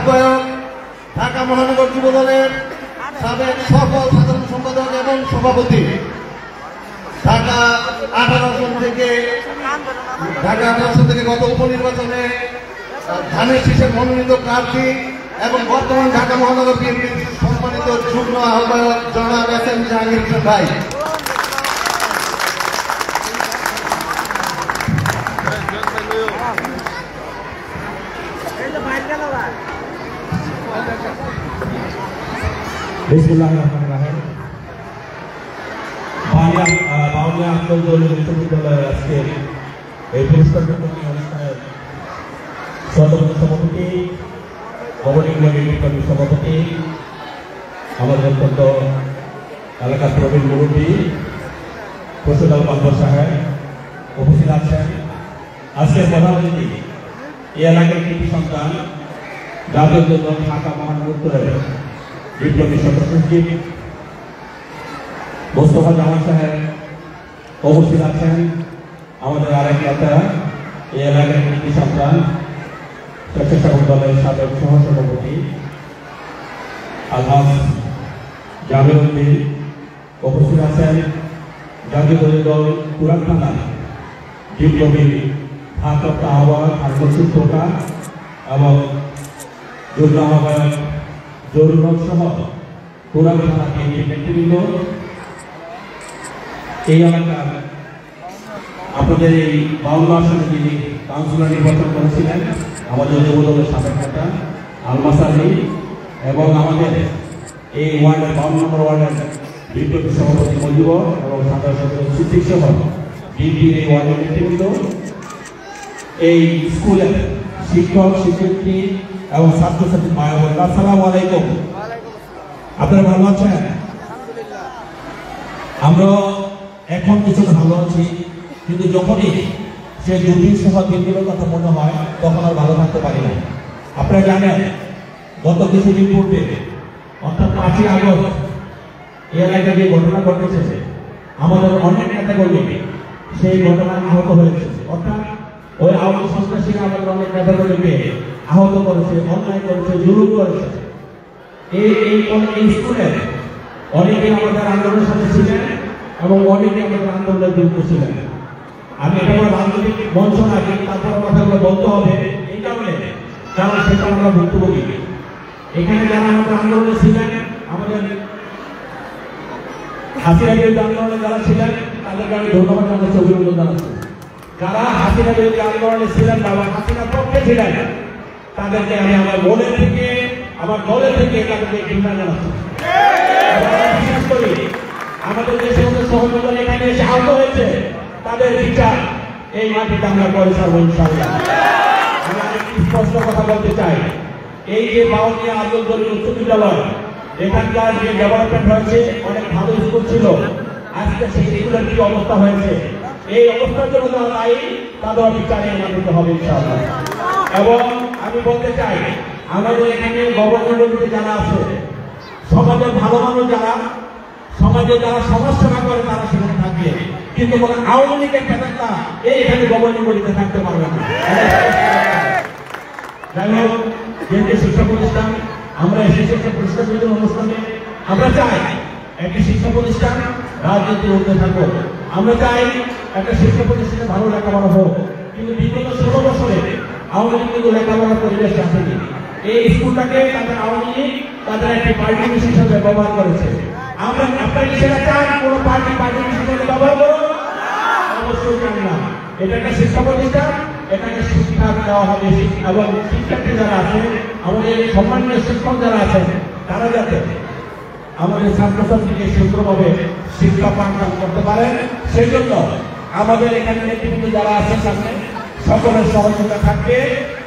আহ্বায়ক, ঢাকা মহানগর যুব দলের সাবেক সফল সাধারণ সম্পাদক এবং সভাপতি, ঢাকা 18 আসন থেকে গত উপনির্বাচনে ধানের শীষের মনোনীত প্রার্থী এবং বর্তমান ঢাকা মহানগর বিএনপির সম্মানিত যুগ্ম আহ্বায়ক জনাব এস.এম. জাহাঙ্গীর হোসেন ভাই। বিসমিল্লাহিররহমানিররহিম। বাউনিয়া আন্তর্জাতিক বিশ্ববিদ্যালয়ের আজকের এই পুরস্কার বিতরণী অনুষ্ঠানের সদস্য সভাপতি, গভর্নিং বডির সভাপতি, আমাদের অত্যন্ত এলাকার প্রবীণ মুরব্বী খোরশেদ বান্দর সাহেব উপস্থিত আছেন। আজকের প্রধান অতিথি এই এলাকার কৃতি সন্তান, জাতীয় দল ঢাকা মহানগর উত্তরের বিপ্লবী সদস্য সচিব মোস্তফা জামান সাহেব উপস্থিত আছেন। আমাদের আরেক নেতা, এই এলাকার কৃতি সন্তান, স্বেচ্ছাসেবক দলের সাবেক সহসভাপতি আলহাজ জামির উদ্দিন উপস্থিত আছেন। জাতীয় দল পুরান থানা বিপ্লবী ভারপ্রাপ্ত আহ্বায়ক হারমসুদ টোকা এবং যুগ্ম আহ্বায়ক জরুর সহ পুরান থানা নেতৃবৃন্দ, এই এলাকার আপনাদের এই 52 আসনে যিনি কাউন্সিলর নির্বাচন করেছিলেন আমাদের যুব দলের সাবেক নেতা আলমাস আলী এবং আমাদের এই ওয়ার্ডের 52 নম্বর ওয়ার্ডের বিপ্লবী সভাপতি মজিবর এবং সাধারণ সম্পাদক সিদ্দিক সহ বিএনপির এই ওয়ার্ডের নেতৃবৃন্দ, এই স্কুলের শিক্ষক শিক্ষার্থী এবং ছাত্রছাত্রী মায়া বোন, আসসালামু আলাইকুম। আপনারা ভালো আছেন? আমরা এখন কিছুটা ভালো আছি, কিন্তু যখনই সে দুদিন সহ দিনগুলোর কথা মনে হয় তখন আর ভালো থাকতে পারি না। আপনারা জানেন গত কিছুদিন পূর্বে অর্থাৎ 5ই আগস্ট এই এলাকায় যে ঘটনা ঘটেছে, আমাদের অনেক নেতাকর্মী সেই ঘটনায় আহত হয়েছে। অর্থাৎ ওই আওয়ামী সন্ত্রাসীরা আমাদের অনেক নেতাকর্মীকে আহত করেছে, অন্যায় করেছে, জুলুম করেছে। এই স্কুলের অনেকে আমাদের আন্দোলনের সাথে ছিলেন এবং অনেকে আমাদের আন্দোলনের যুক্ত ছিলেন। আমি এটা কোনো রাজনৈতিক মঞ্চ না, কিন্তু তারপর কথাগুলো বলতে হবে এই কারণে, কারণ সেটা আমরা ভুক্তভোগী। এখানে যারা আমাদের আন্দোলনে ছিলেন, আমাদের হাসিনা বিরোধী আন্দোলনে যারা ছিলেন তাদেরকে আমি ধন্যবাদ জানাচ্ছি, অভিনন্দন জানাচ্ছি। যারা হাসিনা বিরোধী আন্দোলনে ছিলেন বা হাসিনার পক্ষে ছিলেন তাদেরকে আমি আমার মনের থেকে, আমার দলের থেকে তাদেরকে ঘৃণা জানাচ্ছি। বিশেষ করে আমাদের যে সমস্ত সহযোগিতা এখানে এসে আহত হয়েছে তাদের বিচার এই মাটিতে আমরা করে ছাড়বো ইনশাআল্লাহ। আমি আরেকটি স্পষ্ট কথা বলতে চাই, এই যে বাউনিয়া আন্তর্জাতিক উচ্চ বিদ্যালয়, এখানকার যে ডেভেলপমেন্ট হয়েছে, অনেক ভালো স্কুল ছিল, আজকে সেই স্কুলের কি অবস্থা হয়েছে, এই অবস্থার জন্য যারা দায়ী তাদের বিচারে মানতে হবে ইনশাআল্লাহ। এবং আমি বলতে চাই, আমাদের এখানে গভর্নমেন্ট যারা আছে, সমাজের ভালো মানুষ যারা, সমাজে যারা সমাজ সেবা করে তারা সেখানে থাকবে, কিন্তু কোন আওয়ামী লীগের নেতা এখানে গভর্নিং বডিতে থাকতে পারবে না। যাই হোক, কেন্দ্রীয় শিক্ষা প্রতিষ্ঠান, আমরা এই শিক্ষা প্রতিষ্ঠান অনুষ্ঠানে আমরা চাই একটি শিক্ষা প্রতিষ্ঠান রাজনীতির ঊর্ধ্বে থাকুক। আমরা চাই একটা শিক্ষা প্রতিষ্ঠানে ভালো লেখাপড়া হোক, কিন্তু বিগত 16 বছরে আওয়ামী লীগ কিন্তু লেখাপড়ার পরিবেশ রাখেনি। এই স্কুলটাকে তাদের আওয়ামী লীগ তাদের একটি পার্টি হিসেবে ব্যবহার করেছে। আমরা আপনারা সেটা চান কোন পার্টি হিসেবে ব্যবহার করুন? অবশ্যই চান না। এটা একটা শিক্ষা প্রতিষ্ঠান, এটাকে শিক্ষা দেওয়া হবে এবং শিক্ষার্থী যারা আছে, আমাদের সম্মানীয় শিক্ষক যারা আছেন, তারা যাতে আমাদের ছাত্রছাত্রীকে সুন্দরভাবে শিক্ষা পাঠ করতে পারেন, সেই জন্য আমাদের এখানে নেতৃবৃন্দ যারা আছেন সামনে সকলের সহযোগিতা থাকবে,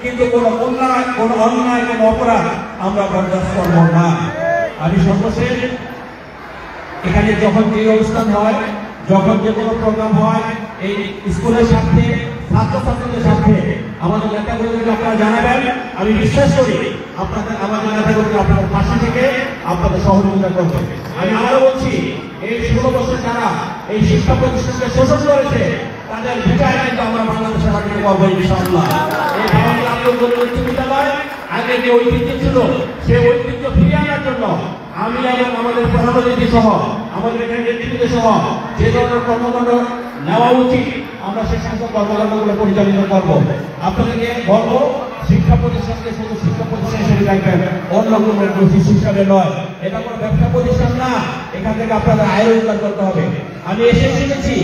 কিন্তু কোনো অন্যায়, কোনো অপরাধ আমরা বরদাস্ত করব না। আমি সর্বশেষ এখানে যখন যে অনুষ্ঠান হয়, যখন যে কোনো প্রোগ্রাম হয়, এই স্কুলের সাথে ছাত্রছাত্রীদের সাথে আমাদের নেতাকর্মীকে আপনারা জানাবেন। আমি বিশ্বাস করি আপনাদের, আমাদের নেতাকর্মী আপনাদের পাশে থেকে আপনাদের সহযোগিতা করবেন। আমি আরো বলছি, এই 16 বছর যারা এই শিক্ষা প্রতিষ্ঠানকে শোষণ করেছে তাদের বিচার কিন্তু আমরা বাংলাদেশের মাটিতে পাবো ইনশাআল্লাহ। এই বাংলা উচ্চ বিদ্যালয় আগে যে ঐতিহ্য ছিল সেই ঐতিহ্য ফিরিয়ে আনার জন্য আমি এবং আমাদের প্রধানমন্ত্রী সহ আমাদের এখানে নেতৃত্ব সহ যে ধরনের কর্মকাণ্ড নেওয়া উচিত আমরা সেই সমস্ত কর্মকাণ্ডগুলো পরিচালিত করবো। আপনাদেরকে বলবো শিক্ষা প্রতিষ্ঠানকে শুধু শিক্ষা প্রতিষ্ঠান হিসেবে দেখবেন, অন্য কোনো হিসাবে নয়। এটা কোনো ব্যবসা প্রতিষ্ঠান না, এখান থেকে আপনাদের আয় রোজগার করতে হবে। আমি এসে শুনেছি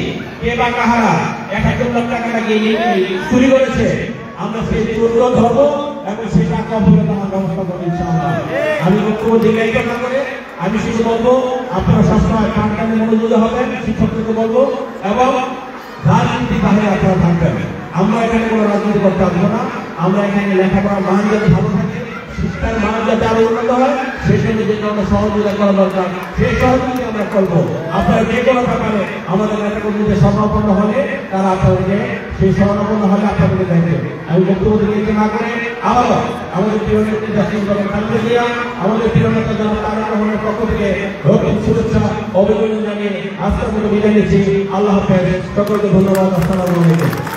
কে বা কাহারা 71 লাখ টাকা লাগিয়ে চুরি করেছে, আমরা সেই চোরকে ধরবো এবং সেই টাকা অবহেলা আমার ব্যবস্থা করবো ইনশাআল্লাহ। আমি বক্তব্য দীর্ঘায়িত না করে আমি শুধু বলবো আপনারা সবসময় কানে মনোযোগী হবেন, শিক্ষকদেরকে বলবো, এবং রাজনীতি বাহিরে আপনারা থাকবেন। আমরা এখানে কোনো রাজনীতি করতে পারবো না। আমরা এখানে লেখাপড়ার মান যাতে ভালো থাকে, শিক্ষার মান যাতে আরো উন্নত হয়, সেই জন্য যে ধরনের সহযোগিতা করা দরকার সেই সহযোগিতা আমরা করবো। আপনারা যে কোনো ব্যাপারে আমাদের নেতাকর্মীদের স্বর্ণাপন্ন হলে তারা আপনাদেরকে সেই স্বর্ণাপন্ন হলে আপনাদেরকে দেখবে। আমি বক্তব্য দিতে না করে আবারও আমাদের প্রিয় নেত্রী জাতীয় দলের কাছে দিয়া আমাদের প্রিয় নেতা জনাব তারেক রহমানের পক্ষ থেকে শুভেচ্ছা অভিনন্দন জানিয়ে আজকের মতো বিদায় নিচ্ছি। আল্লাহ হাফেজ, সকলকে ধন্যবাদ। আসসালামু আলাইকুম।